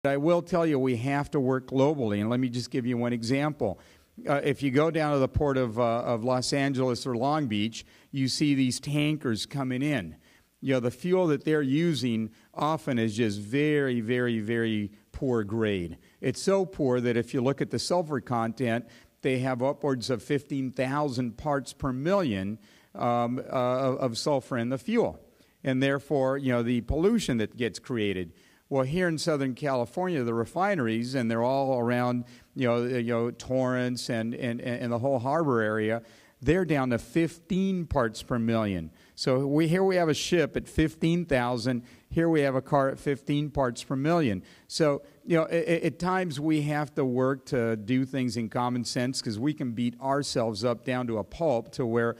I will tell you, we have to work globally, and let me just give you one example. If you go down to the port of Los Angeles or Long Beach, you see these tankers coming in. You know, the fuel that they're using often is just very, very, very poor grade. It's so poor that if you look at the sulfur content, they have upwards of 15,000 parts per million of sulfur in the fuel. And therefore, you know, the pollution that gets created. Well, here in Southern California, the refineries, and they're all around, Torrance and the whole harbor area, they're down to 15 parts per million. So here we have a ship at 15,000. Here we have a car at 15 parts per million. So, at times we have to work to do things in common sense because we can beat ourselves up down to a pulp to where,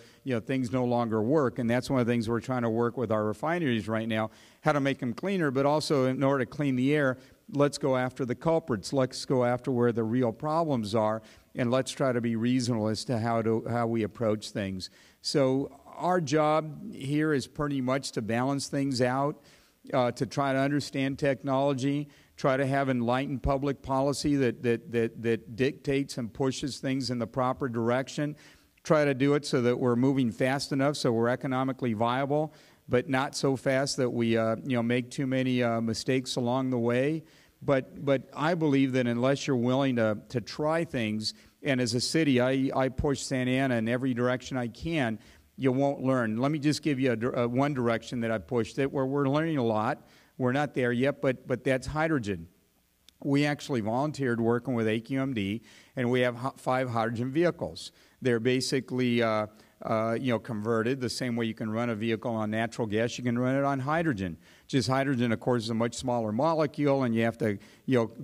things no longer work. And that's one of the things we're trying to work with our refineries right now, how to make them cleaner, but also in order to clean the air, let's go after the culprits. Let's go after where the real problems are, and let's try to be reasonable as to how we approach things. So our job here is pretty much to balance things out, to try to understand technology, try to have enlightened public policy that dictates and pushes things in the proper direction, try to do it so that we're moving fast enough so we're economically viable, but not so fast that we make too many mistakes along the way. But I believe that unless you're willing to try things, and as a city, I push Santa Ana in every direction I can, you won't learn. Let me just give you one direction that I pushed it, where we're learning a lot. We're not there yet, but that's hydrogen. We actually volunteered working with AQMD, and we have 5 hydrogen vehicles. They're basically converted the same way you can run a vehicle on natural gas. You can run it on hydrogen. Just hydrogen, of course, is a much smaller molecule, and you have to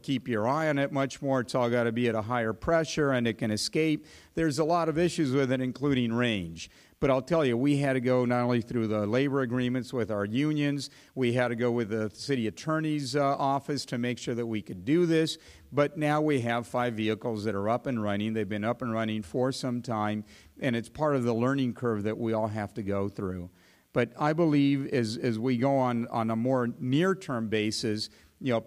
keep your eye on it much more. It's all got to be at a higher pressure, and it can escape. There's a lot of issues with it, including range. But I'll tell you, we had to go not only through the labor agreements with our unions, we had to go with the city attorney's office to make sure that we could do this. But now we have 5 vehicles that are up and running. They've been up and running for some time, and it's part of the learning curve that we all have to go through. But I believe as we go on a more near-term basis,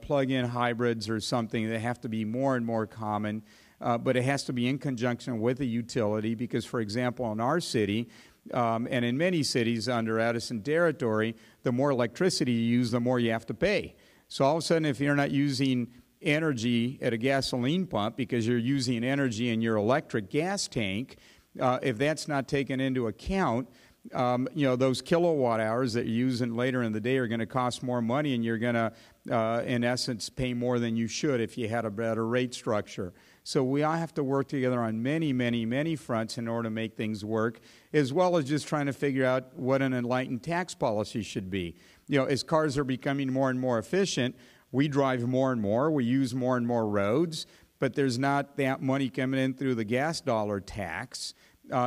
plug-in hybrids or something that have to be more and more common. But it has to be in conjunction with a utility because, for example, in our city and in many cities under Addison territory, the more electricity you use, the more you have to pay. So all of a sudden, if you're not using energy at a gasoline pump because you're using energy in your electric gas tank, if that's not taken into account, those kilowatt hours that you're using later in the day are going to cost more money, and you're going to, in essence, pay more than you should if you had a better rate structure. So we all have to work together on many, many, many fronts in order to make things work, as well as just trying to figure out what an enlightened tax policy should be. As cars are becoming more and more efficient, we drive more and more, we use more and more roads, but there's not that money coming in through the gas dollar tax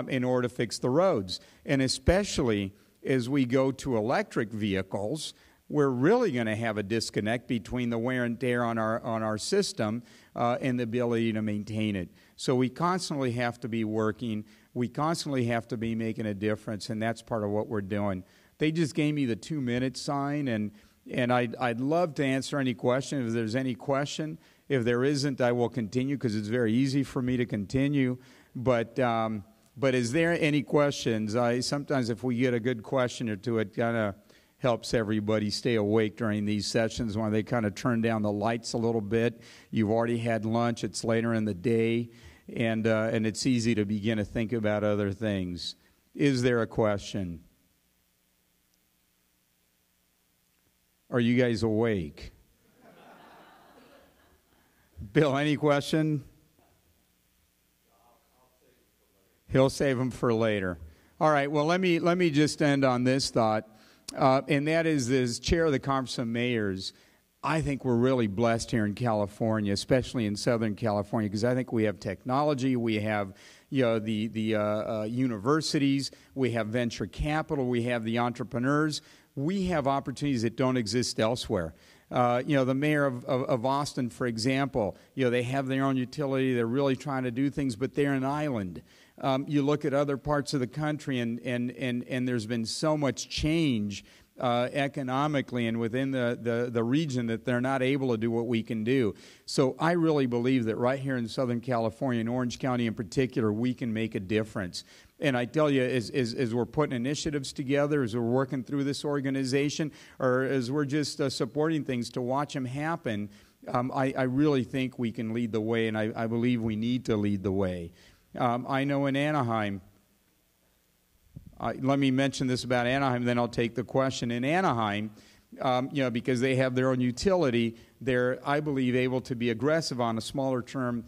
in order to fix the roads. And especially as we go to electric vehicles, we're really going to have a disconnect between the wear and tear on our system and the ability to maintain it. So we constantly have to be working. We constantly have to be making a difference, and that's part of what we're doing. They just gave me the 2-minute sign, and I'd love to answer any question if there's any question. If there isn't, I will continue because it's very easy for me to continue. But is there any questions? Sometimes if we get a good question or two, it kind of helps everybody stay awake during these sessions when they kind of turn down the lights a little bit. You've already had lunch. It's later in the day, and it's easy to begin to think about other things. Is there a question? Are you guys awake? Bill, any question? He'll save them for later. All right, well, let me just end on this thought. And that is, as chair of the Conference of Mayors, I think we're really blessed here in California, especially in Southern California, because I think we have technology, we have the universities, we have venture capital, we have the entrepreneurs, we have opportunities that don't exist elsewhere. The mayor of Austin, for example, they have their own utility, they're really trying to do things, but they're an island. You look at other parts of the country, and there's been so much change economically and within the region that they're not able to do what we can do. So I really believe that right here in Southern California, in Orange County in particular, we can make a difference. And I tell you, as we're putting initiatives together, as we're working through this organization, or as we're just supporting things to watch them happen, I really think we can lead the way, and I believe we need to lead the way. I know in Anaheim, let me mention this about Anaheim, then I'll take the question. In Anaheim, because they have their own utility, they're, I believe, able to be aggressive on a smaller term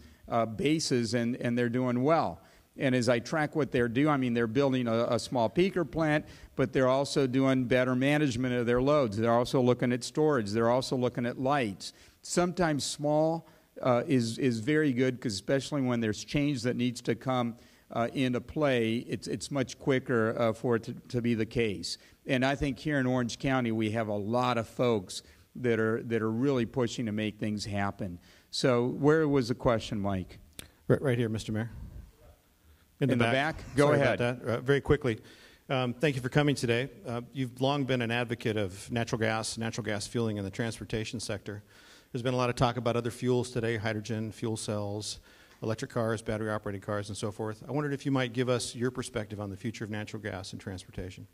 basis, and they're doing well. And as I track what they're doing, I mean, they're building a small peaker plant, but they're also doing better management of their loads. They're also looking at storage. They're also looking at lights. Sometimes small is very good, because especially when there's change that needs to come into play, it's much quicker for it to be the case. And I think here in Orange County, we have a lot of folks that are really pushing to make things happen. So where was the question, Mike? Right here, Mr. Mayor. In the back? Go Sorry ahead. About that. Very quickly, thank you for coming today. You've long been an advocate of natural gas fueling in the transportation sector. There's been a lot of talk about other fuels today, hydrogen, fuel cells, electric cars, battery-operated cars, and so forth. I wondered if you might give us your perspective on the future of natural gas in transportation.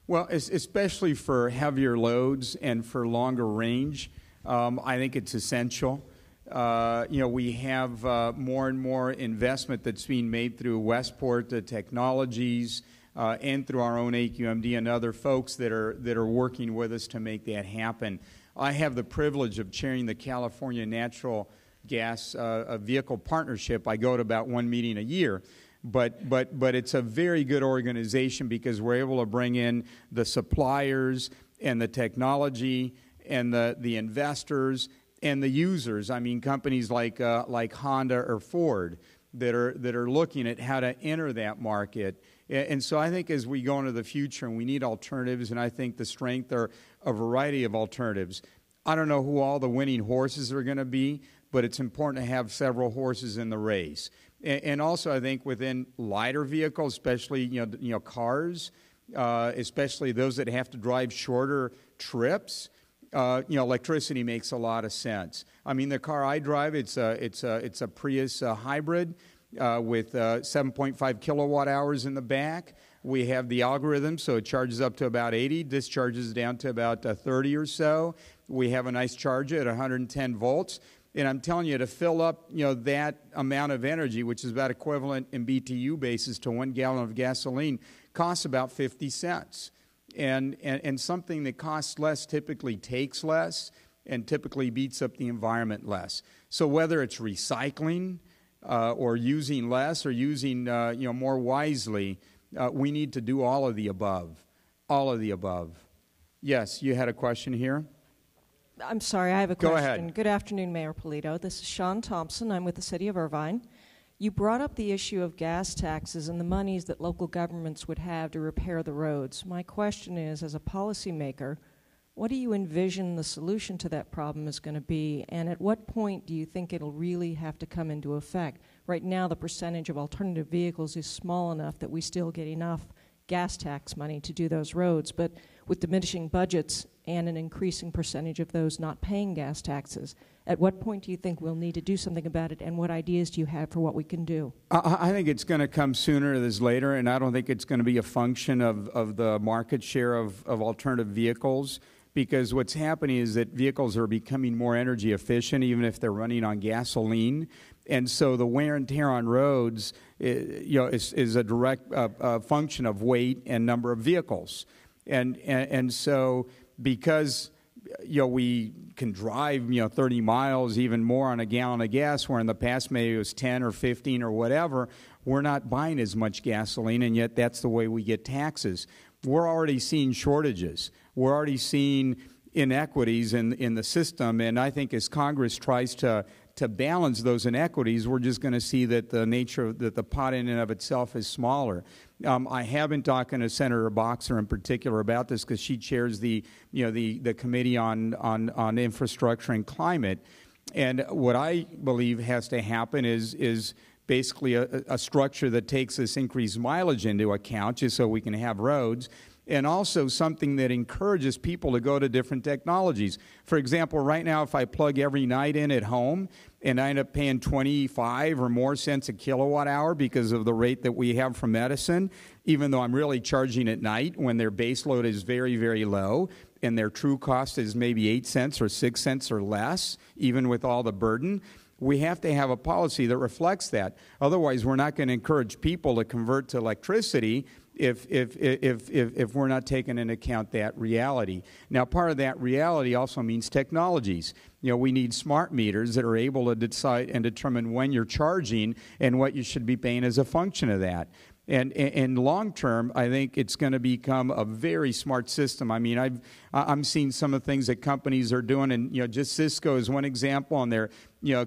Well, especially for heavier loads and for longer range, I think it's essential. We have more and more investment that's being made through Westport Technologies and through our own AQMD and other folks that are working with us to make that happen. I have the privilege of chairing the California Natural Gas Vehicle Partnership. I go to about one meeting a year. But it's a very good organization, because we're able to bring in the suppliers and the technology and the investors and the users. I mean, companies like Honda or Ford that are looking at how to enter that market. And so I think as we go into the future, and we need alternatives, and I think the strength are a variety of alternatives. I don't know who all the winning horses are going to be, but it's important to have several horses in the race. And also, I think within lighter vehicles, especially cars, especially those that have to drive shorter trips, electricity makes a lot of sense. I mean, the car I drive, it's a Prius hybrid with 7.5 kilowatt hours in the back. We have the algorithm, so it charges up to about 80, discharges down to about 30 or so. We have a nice charger at 110 volts. And I'm telling you, to fill up, that amount of energy, which is about equivalent in BTU basis to 1 gallon of gasoline, costs about 50 cents. And something that costs less typically takes less and typically beats up the environment less. So whether it's recycling or using less or using more wisely, we need to do all of the above. All of the above. Yes, you had a question here? I'm sorry, I have a question. Go ahead. Good afternoon, Mayor Polito. This is Sean Thompson. I'm with the City of Irvine. You brought up the issue of gas taxes and the monies that local governments would have to repair the roads. My question is, as a policymaker, what do you envision the solution to that problem is going to be, and at what point do you think it'll really have to come into effect? Right now, the percentage of alternative vehicles is small enough that we still get enough gas tax money to do those roads, but with diminishing budgets and an increasing percentage of those not paying gas taxes, at what point do you think we'll need to do something about it, and what ideas do you have for what we can do? I think it's going to come sooner than later, and I don't think it's going to be a function of the market share of alternative vehicles, because what's happening is that vehicles are becoming more energy efficient, even if they're running on gasoline. And so the wear and tear on roads is a direct function of weight and number of vehicles. And so because we can drive 30 miles, even more on a gallon of gas, where in the past maybe it was 10 or 15 or whatever, we're not buying as much gasoline, and yet that's the way we get taxes. We're already seeing shortages. We're already seeing inequities in the system, and I think as Congress tries to balance those inequities, we're just going to see that the pot in and of itself is smaller. I have been talking to Senator Boxer in particular about this, because she chairs the committee on infrastructure and climate, and what I believe has to happen is basically a structure that takes this increased mileage into account, just so we can have roads, and also something that encourages people to go to different technologies. For example, right now, if I plug every night in at home and I end up paying 25 or more cents a kilowatt hour because of the rate that we have from Edison, even though I'm really charging at night when their base load is very, very low and their true cost is maybe 8 cents or 6 cents or less, even with all the burden, we have to have a policy that reflects that. Otherwise, we're not going to encourage people to convert to electricity if we're not taking into account that reality. Now, part of that reality also means technologies. We need smart meters that are able to decide and determine when you're charging and what you should be paying as a function of that. And long term, I think it's going to become a very smart system. I mean, I'm seeing some of the things that companies are doing, and just Cisco is one example on their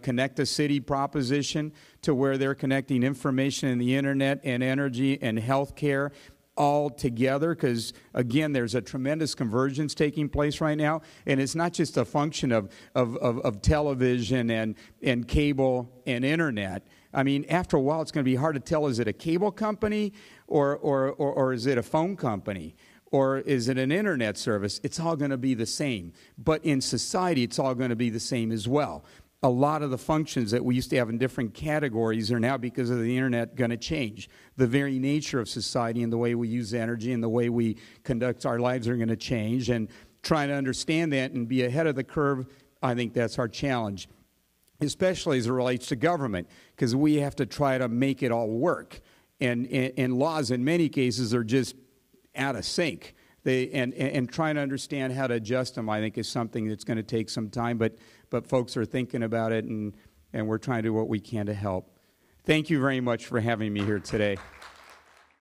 Connect a City proposition, to where they're connecting information in the internet and energy and healthcare all together, because again, there's a tremendous convergence taking place right now, and it's not just a function of television and cable and internet. I mean, after a while, it's going to be hard to tell, is it a cable company or is it a phone company? Or is it an internet service? It's all going to be the same. But in society, it's all going to be the same as well. A lot of the functions that we used to have in different categories are now, because of the internet, going to change. The very nature of society and the way we use energy and the way we conduct our lives are going to change. And trying to understand that and be ahead of the curve, I think that's our challenge, especially as it relates to government, because we have to try to make it all work. And laws, in many cases, are just out of sync. And trying to understand how to adjust them, I think, is something that's going to take some time. But folks are thinking about it, and we're trying to do what we can to help. Thank you very much for having me here today.